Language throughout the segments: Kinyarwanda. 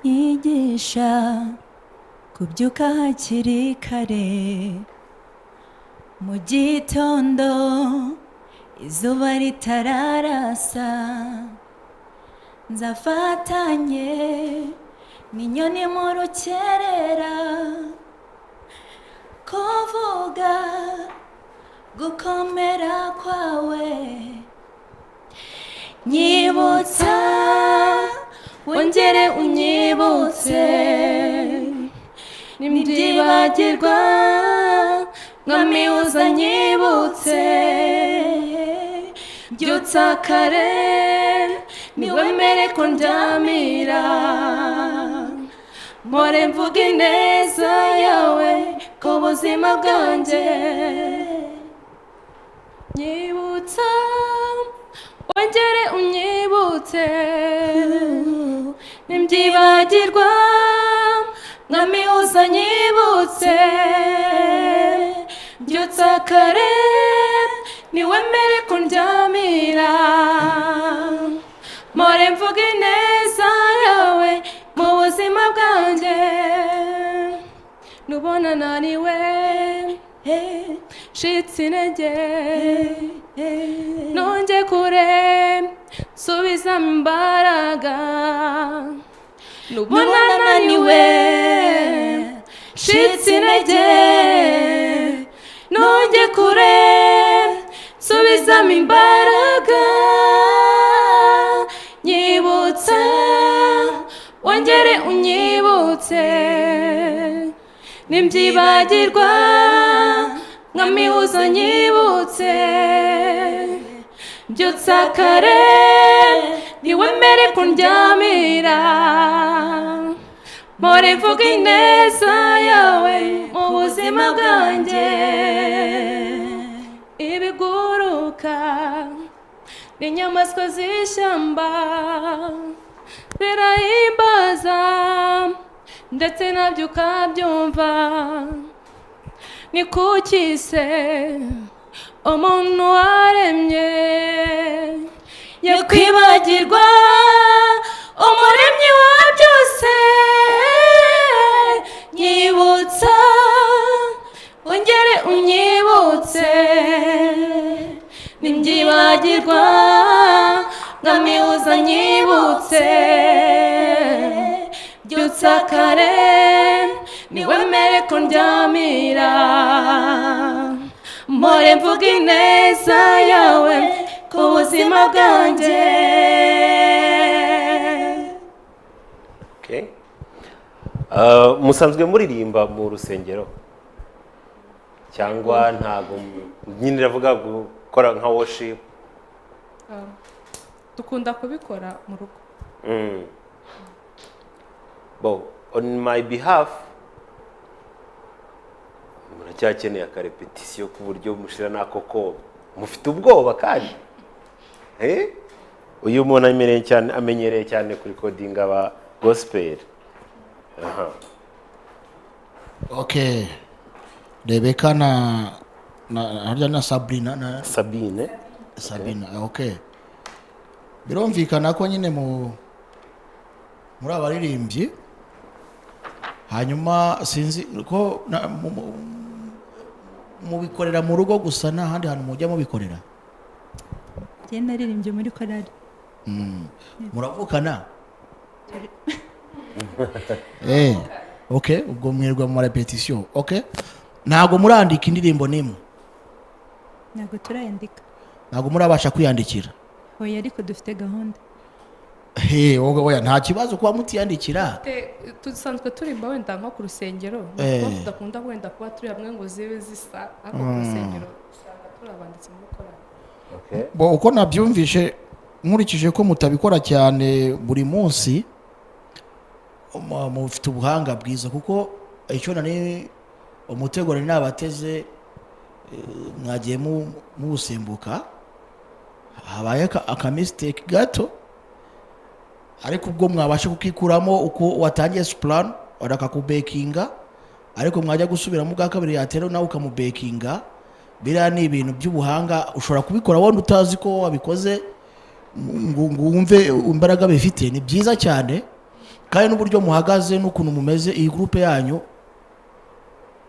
yigisha kubyuka hakiri kare mu gitondo izuba ritararasa nzafatanye n'inyoni mu rukerera kuvuga gukomera kwawe nyibutsa wongere unyibutse nimbyibagirwa mwami uzanyibutse byutsa kare niwemere ko ndyamira mpore mvuga ineza yawe ku buzima bwanjye nyibutsa wongere unyibutse nimbyibagirwa mwami uzanyibutse byutsa kare niwemere ko ndyamira mpore mvuga ineza yawe mu buzima bwanjye nubona naniwe shitsi intege nonge kure subizamo imbaraga nubona naniwe shitsi intege nonge kure subizamo imbaraga nyibutsa wongere unyibutse nimbyibagirwa mwami uzanyibutse byutsa kare niwemere ko ndyamira mpore mvuga ineza yawe mu buzima bwanjye ibiguruka n'inyamaswa z'ishyamba birahimbaza ndetse nabyo ukabyumva ni kuki se umuntu waremye yakwibagirwa umuremyi wa byose nyibutsa wongere unyibutse nimbyibagirwa mwami uzanyibutse byutsa kare niwemere ko ndyamira mpore mvuga ineza yawe ku buzima bwanjye. Musanzwe muririmba mu rusengero cyangwa ntago nyine ravuga gukora nka worship? Dukunda kubikora mu rugo. On my behalf muracyakeneye akarepetisiyo ku buryo mushira nako koba mufite ubwoba kandi uyu muntu amenyereye cyane kuri coding aba gospel. Okay, Rebecca na Sabine. Okay, birumvikana ko nyine muri abaririmbyi hanyuma sinzi ko mubikorera mu rugo gusa nta handi hantu mujya mubikorera? Njye naririmbye muri korali. Muravukana? Okay, ubwo mwirwa mu repetition. Okay, ntago murandika indirimbo nimwe? Ntago turayandika. Ntago murabasha kwiyandikira? Oya, ariko dufite gahunda. Oya, nta kibazo kuba mutiyandikira. Tusanzwe turimba wenda nko ku rusengero, tudakunda wenda kuba turi hamwe ngo zibe zisa, ariko ku rusengero usanga turabanditse muri korali. Uko nabyumvishe nkurikije ko mutabikora cyane buri munsi, mufite ubuhanga bwiza, kuko icyo nani umuteguro nabateze mwagiye musimbuka habaye aka mistake gato, ariko ubwo mwabasha kukikuramo uko watangiye plan waraka ku bakinga, ariko mwajya gusubiramo bwa kabiri yatera nawe ukamubakinga. Biriya ni ibintu by'ubuhanga, ushobora kubikora wenda utazi ko wabikoze ngo wumve imbaraga bifite. Ni byiza cyane, kandi n'uburyo muhagaze n'ukuntu mumeze iyi groupe yanyu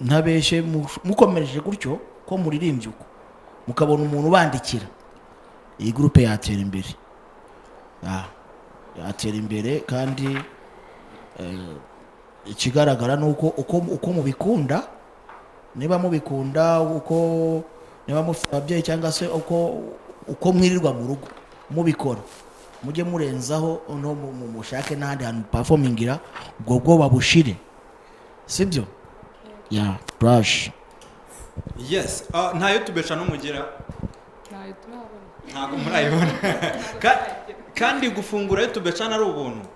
ntabeshe mukomereje gutyo ko muririmbye uko mukabona umuntu bandikira iyi groupe yatera imbere yatera imbere kandi ikigaragara nuko uko mubikunda niba mubikunda uko niba mufite ababyeyi cyangwa se uko mwirirwa mu rugo mubikora mujye murenzaho no mushake n'ahandi hantu performingira ubwo bwoba bushire sibyo brush yes nta YouTube channel mugira ntayo turabona ntabwo murayibona kandi gufungura YouTube channel ari ubuntu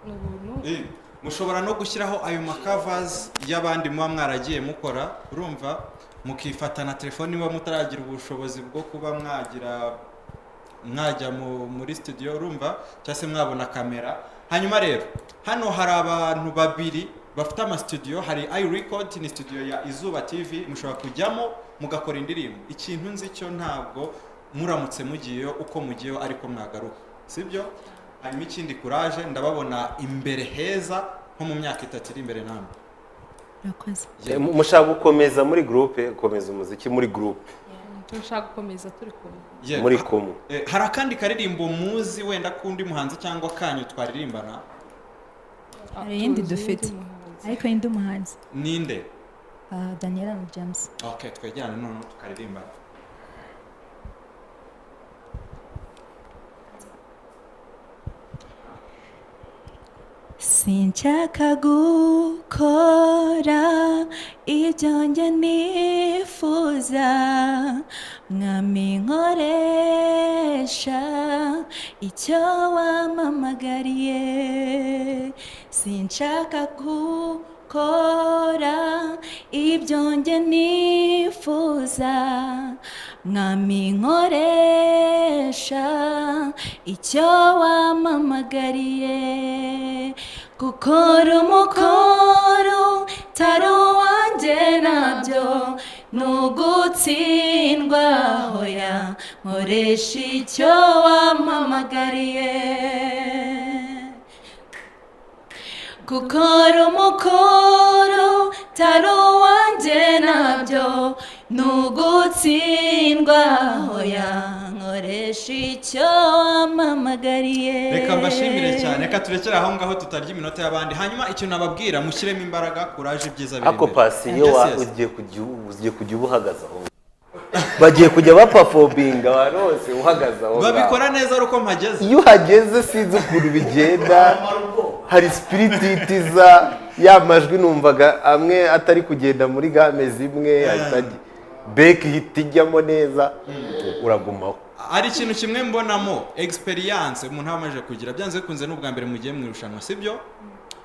ni ubuntu mushobora no gushyiraho ayo makavers y'abandi muba mwaragiye mukora urumva mukifata na telefone niba mutaragira ubushobozi bwo kuba mwajya muri studio urumva cyase mwabona kamera hanyuma rero hano hari abantu babiri bafite ama studio hari iRecord ni studio ya Izuba TV mushobora kujyamo mugakora indirimbo ikintu nzi cyo ntabwo muramutse mugiyeyo uko mugiyeyo ariko mwagaruka sibyo hanyuma ikindi courage ndababona imbere heza nko mu myaka 3 iri imbere namwe Urakoze. mushaka gukomeza muri groupe komeza umuziki muri groupe turashaka gukomeza turi kumwe muri kumwe hari akandi karirimbo muzi wenda kundi muhanzi cyangwa kanyu twaririmbana Hari iyindi dufite ariko indi umuhanzi ninde Daniela James. okay twegerane none tukaririmba Sinshaka gukora ibyo njye nifuza mwami nkoresha icyo wampamagariye sinshaka gukora ibyo njye nifuza mwami nkoresha icyo wampamagariye gukora umukoro tari uwanjye nabyo nugutsindwa hoya nkoresha icyo wampamagariye gukora umukoro tari uwanjye nabyo nugutsindwa hoya nkoresha icyo wampamagariye reka mbashimire cyane reka turekere aho ngaho tutarya iminota y'abandi hanyuma ikintu nababwira mushyiremo imbaraga courage ibyiza biri ako imbere pasi iyo ugiye kujya ubahagaze aho bagiye kujya baperforminga barose uhagaze aho babikora neza ari uko mpageze iyo uhageze sinzi ukuntu bigenda hari spirit itiza ya majwi numvaga amwe atari kugenda muri game zimwe back hit ijyamo neza uragumaho ari ikintu kimwe mbonamo experience umuntu amaje kugira byanze bikunze n'ubwa mbere mugiye mu irushanwa sibyo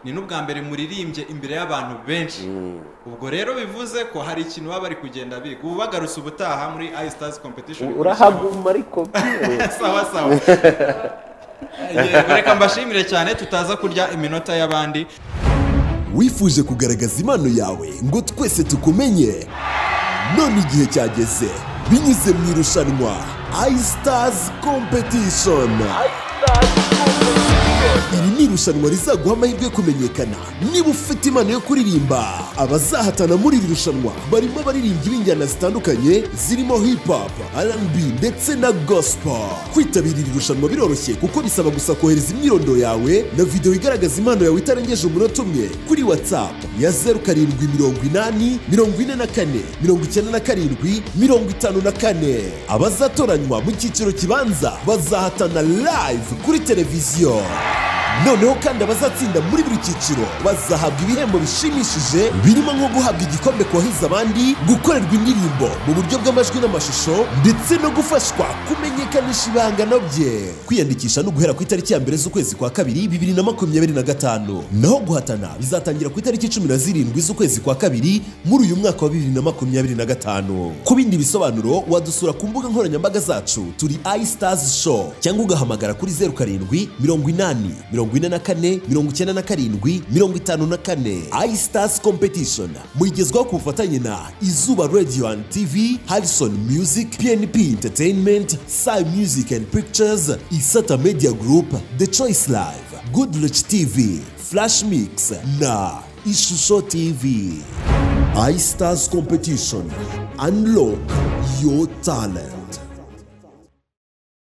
ni n'ubwa mbere muririmbye imbere y'abantu benshi ubwo rero bivuze ko hari ikintu baba bari kugenda biga ubu bagarutse ubutaha muri iStars competition urahaguma ariko sawa sawa reka mbashimire cyane tutaza kurya iminota y'abandi wifuje kugaragaza impano yawe ngo twese tukumenye none igihe cyageze binyuze mu irushanwa iStars competition iri ni irushanwa rizaguha amahirwe yo kumenyekana niba ufite impano yo kuririmba abazahatana muri iri rushanwa barimo abaririmbyi b'injyana zitandukanye zirimo hip hop R&B ndetse na gospel kwitabira iri rushanwa biroroshye kuko bisaba gusa kohereza imyirondoro yawe na video igaragaza impano yawe itarengeje umunota umwe kuri WhatsApp ya 0780 44 97 54 abazatoranywa mu cyiciro kibanza bazahatana live kuri televiziyo noneho kandi abazatsinda muri buri cyiciro bazahabwa ibihembo bishimishije birimo nko guhabwa igikombe ku bahize abandi gukorerwa indirimbo mu buryo bw'amajwi n'amashusho ndetse no gufashwa kumenyekanisha ibihangano bye kwiyandikisha no guhera ku itariki ya mbere z'ukwezi kwa kabiri 2025 naho guhatana bizatangira ku itariki 17 z'ukwezi kwa kabiri muri uyu mwaka wa 2025 ku bindi bisobanuro wadusura ku mbuga nkoranyambaga zacu turi iStars Show cyangwa ugahamagara kuri 07 80 44 97 54. iStars Competition muyigezwaho ku bufatanye na Izuba Radio and TV, Harrison Music, PNP Entertainment, Sai Music and Pictures, Isata Media Group, The Choice Live, Goodrich TV, Flash Mix na Ishusho TV. iStars Competition. Unlock your talent.